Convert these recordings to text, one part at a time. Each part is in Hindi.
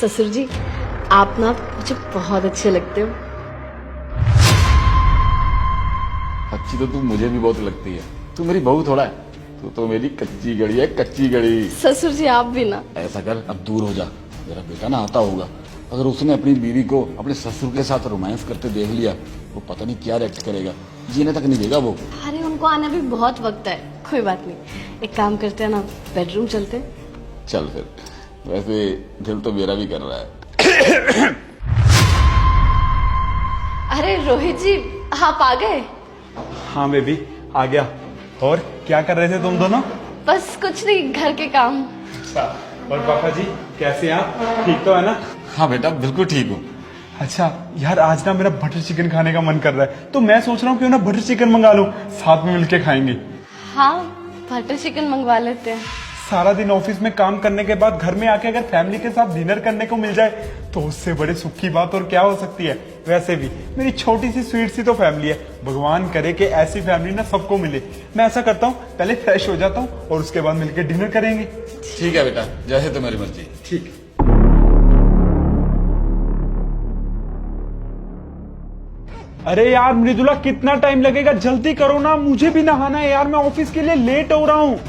ससुर जी, आप ना मुझे बहुत अच्छे लगते हो। अच्छी तो तू मुझे भी बहुत लगती है। तू मेरी बहू थोड़ा है, तू तो मेरी कच्ची गड़ी है, कच्ची गड़ी। ससुर जी आप भी ना। ऐसा कर, अब दूर हो जा। मेरा बेटा ना आता होगा, अगर उसने अपनी बीवी को अपने ससुर के साथ रोमांस करते देख लिया, वो पता नहीं क्या रिएक्ट करेगा, जीने तक नहीं देगा वो। अरे उनको आने भी बहुत वक्त है, कोई बात नहीं। एक काम करते हैं ना, बेडरूम चलते हैं। चल फिर, वैसे दिल तो मेरा भी कर रहा है। अरे रोहित जी, आप आ गए? हाँ बेबी, आ गया। और क्या कर रहे थे तुम दोनों? बस कुछ नहीं, घर के काम। अच्छा, और पापा जी कैसे हैं आप? ठीक तो है ना? हाँ बेटा, बिल्कुल ठीक हूँ। अच्छा यार, आज ना मेरा बटर चिकन खाने का मन कर रहा है, तो मैं सोच रहा हूँ क्यों ना बटर चिकन मंगा लूं, साथ में मिलके खाएंगे। हाँ, बटर चिकन मंगवा लेते हैं। सारा दिन ऑफिस में काम करने के बाद घर में आके अगर फैमिली के साथ डिनर करने को मिल जाए तो उससे बड़े सुख की बात और क्या हो सकती है। वैसे भी मेरी छोटी सी स्वीट सी तो फैमिली है, भगवान करे कि ऐसी फैमिली ना सबको मिले। मैं ऐसा करता हूँ, पहले फ्रेश हो जाता हूँ और उसके बाद मिलकर डिनर करेंगे। ठीक है बेटा, जैसे तुम्हारी मर्जी। ठीक। अरे यार मृदुला, कितना टाइम लगेगा? जल्दी करो ना, मुझे भी नहाना है यार, मैं ऑफिस के लिए लेट हो रहा हूँ।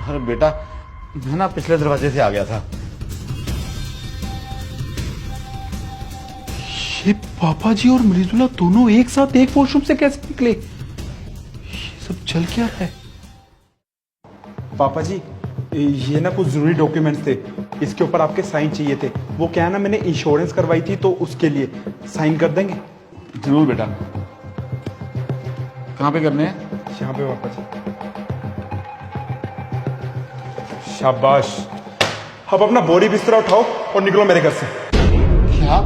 अरे बेटा, मैं ना पिछले दरवाजे से आ गया था। ये पापा जी और मृदुला दोनों एक साथ एक वॉशरूम से कैसे निकले? ये सब चल क्या रहा है? पापा जी, ये ना कुछ जरूरी डॉक्यूमेंट्स थे, इसके ऊपर आपके साइन चाहिए थे। वो क्या है ना, मैंने इंश्योरेंस करवाई थी तो उसके लिए साइन कर देंगे? जरूर बेटा। कहाँ पे करने हैं? यहाँ पे पापा जी। शाबाश। अब अपना बोरी बिस्तरा उठाओ और निकलो मेरे घर से। क्या?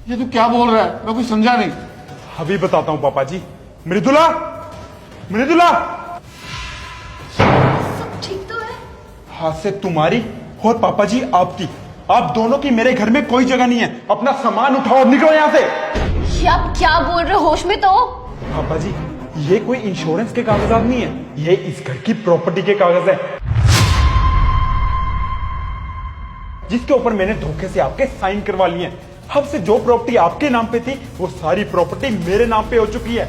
ये तू क्या बोल रहा है? मैं कुछ समझा नहीं। अभी बताता हूँ पापा जी। मृदुला, मृदुला, सब ठीक तो है? हाथ से तुम्हारी और पापा जी आपकी, आप दोनों की मेरे घर में कोई जगह नहीं है। अपना सामान उठाओ और निकलो यहाँ से। ये आप क्या बोल रहे हो? होश में तो हो? पापा जी, ये कोई इंश्योरेंस के कागजात नहीं है, ये इस घर की प्रॉपर्टी के कागज है, जिसके ऊपर मैंने धोखे से आपके साइन करवा लिए हैं। अब से जो प्रॉपर्टी आपके नाम पे थी, वो सारी प्रॉपर्टी मेरे नाम पे हो चुकी है।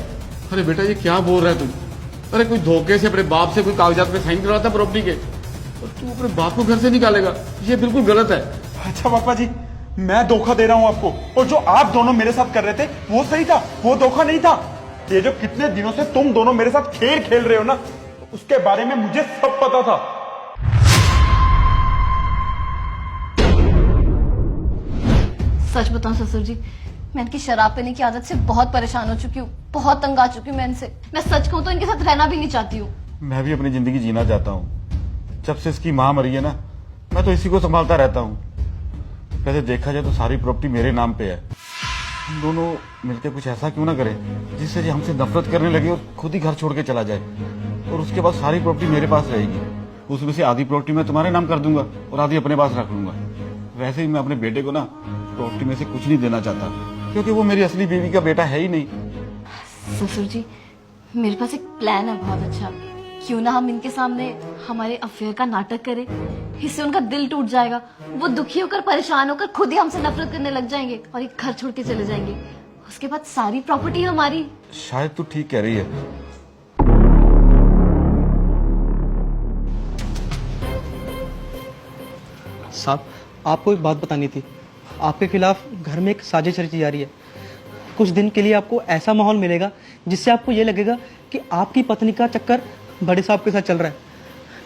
अरे बेटा, ये क्या बोल रहा है तुम? अरे कोई धोखे से अपने बाप से कोई कागजात पे साइन करवाता प्रॉपर्टी के, और तू अपने बाप को घर से निकालेगा? ये बिल्कुल गलत है। अच्छा पापा जी, मैं धोखा दे रहा हूं आपको, और जो आप दोनों मेरे साथ कर रहे थे वो सही था, वो धोखा नहीं था। ये जो कितने दिनों से तुम दोनों मेरे साथ खेल खेल रहे हो ना, उसके बारे में मुझे सब पता था। सच बताऊं ससुर जी, मैं इनकी शराब पीने की आदत से बहुत परेशान हो चुकी हूँ, बहुत तंग आ चुकी हूँ मैं इनसे। मैं सच कहूँ तो इनके साथ रहना भी नहीं चाहती हूँ। मैं भी अपनी जिंदगी जीना चाहता हूँ। जब से इसकी माँ मरी है ना, मैं तो इसी को संभालता रहता हूँ। वैसे देखा जाए तो सारी प्रॉपर्टी मेरे नाम पे है। हम दोनों मिलकर कुछ ऐसा क्यों ना करें जिससे ये हमसे नफरत करने लगे और खुद ही घर छोड़ के चला जाए, और उसके बाद सारी प्रॉपर्टी मेरे पास रहेगी। उसमें से आधी प्रॉपर्टी मैं तुम्हारे नाम कर दूंगा और आधी अपने पास रख लूंगा। वैसे ही मैं अपने बेटे को ना प्रॉपर्टी में से कुछ नहीं देना चाहता, क्योंकि वो मेरी असली बीवी का बेटा है ही नहीं। ससुर जी, मेरे पास एक प्लान है बहुत अच्छा। क्यों ना हम इनके सामने हमारे अफेयर का नाटक करें, इससे उनका दिल टूट जाएगा, वो दुखी होकर परेशान होकर खुद ही हमसे नफरत करने लग जाएंगे और एक घर छोड़ के चले जाएंगे। उसके बाद सारी प्रॉपर्टी हमारी। शायद तू ठीक कह रही है। साहब, आपको एक बात बतानी थी। आपके खिलाफ घर में एक साजिश रची जा रही है। कुछ दिन के लिए आपको ऐसा माहौल मिलेगा जिससे आपको ये लगेगा कि आपकी पत्नी का चक्कर बड़े साहब के साथ चल रहा है,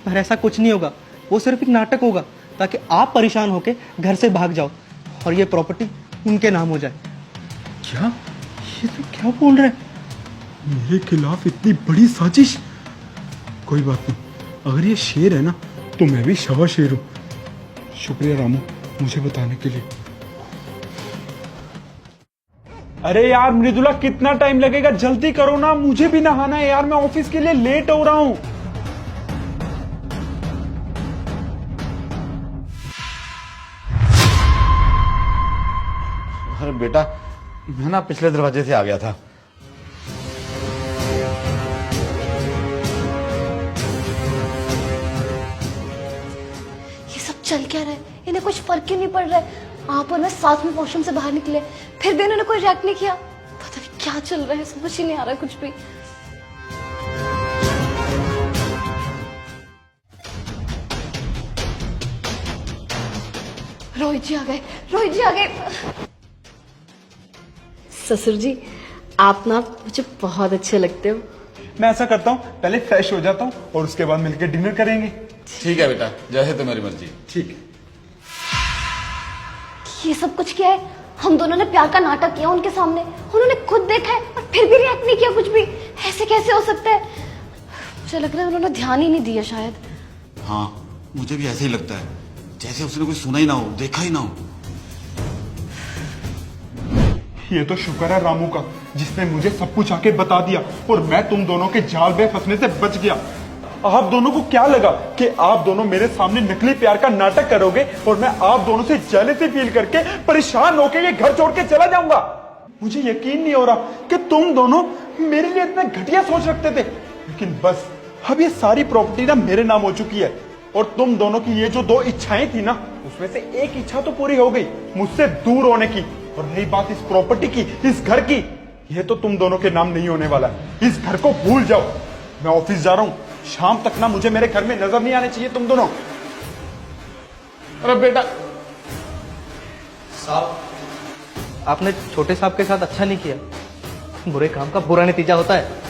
पर ऐसा कुछ नहीं होगा। वो सिर्फ एक नाटक होगा ताकि आप परेशान होकर घर से भाग जाओ और ये प्रॉपर्टी उनके नाम हो जाए। क्या? ये तो क्या बोल रहा है? मेरे खिलाफ इतनी बड़ी साजिश? कोई बात नहीं, अगर ये शेर है ना तो मैं भी शवा शेर हूं। शुक्रिया रामू मुझे बताने के लिए। अरे यार मृदुला, कितना टाइम लगेगा? जल्दी करो ना, मुझे भी नहाना है यार, मैं ऑफिस के लिए लेट हो रहा हूं। अरे बेटा, मैं ना पिछले दरवाजे से आ गया था। चल क्या रहा है? इन्हें कुछ फर्क क्यों नहीं पड़ रहा है? आप और मैं साथ में वॉशरूम से बाहर निकले, फिर भी इन्होंने कोई रिएक्ट नहीं किया। पता नहीं क्या चल रहा है, समझ ही नहीं आ रहा कुछ भी। रोहित जी आ गए, रोहित जी आ गए। ससुर जी, आप ना मुझे बहुत अच्छे लगते हो। मैं ऐसा करता हूँ, पहले फ्रेश हो जाता हूँ और उसके बाद मिलकर डिनर करेंगे। ठीक है बेटा, जैसे तुम्हारी मर्जी। ठीक है। ये सब कुछ क्या है? हम दोनों ने प्यार का नाटक किया उनके सामने, उन्होंने खुद देखा है और फिर भी रिएक्ट नहीं किया कुछ भी। ऐसे कैसे हो सकता है? मुझे लग रहा है उन्होंने ध्यान ही नहीं दिया शायद। हाँ, मुझे भी ऐसे ही लगता है, जैसे उसने कुछ सुना ही ना हो, देखा ही ना हो। ये तो शुक्र है रामू का, जिसने मुझे सब कुछ आके बता दिया और मैं तुम दोनों के जाल में फंसने से बच गया। आप दोनों को क्या लगा कि आप दोनों मेरे सामने नकली प्यार का नाटक करोगे और मैं आप दोनों से जेलसी फील करके परेशान होकर ये घर छोड़ के चला जाऊंगा? मुझे यकीन नहीं हो रहा कि तुम दोनों मेरे लिए इतना घटिया सोच रखते थे। लेकिन बस अब ये सारी प्रॉपर्टी ना मेरे नाम हो चुकी है और तुम दोनों की ये जो 2 इच्छाएं थी ना, उसमें से एक इच्छा तो पूरी हो गई, मुझसे दूर होने की। और रही बात इस प्रॉपर्टी की, इस घर की, ये तो तुम दोनों के नाम नहीं होने वाला। इस घर को भूल जाओ। मैं ऑफिस जा रहा हूं, शाम तक ना मुझे मेरे घर में नजर नहीं आने चाहिए तुम दोनों। अरे बेटा, साहब, आपने छोटे साहब के साथ अच्छा नहीं किया। बुरे काम का बुरा नतीजा होता है।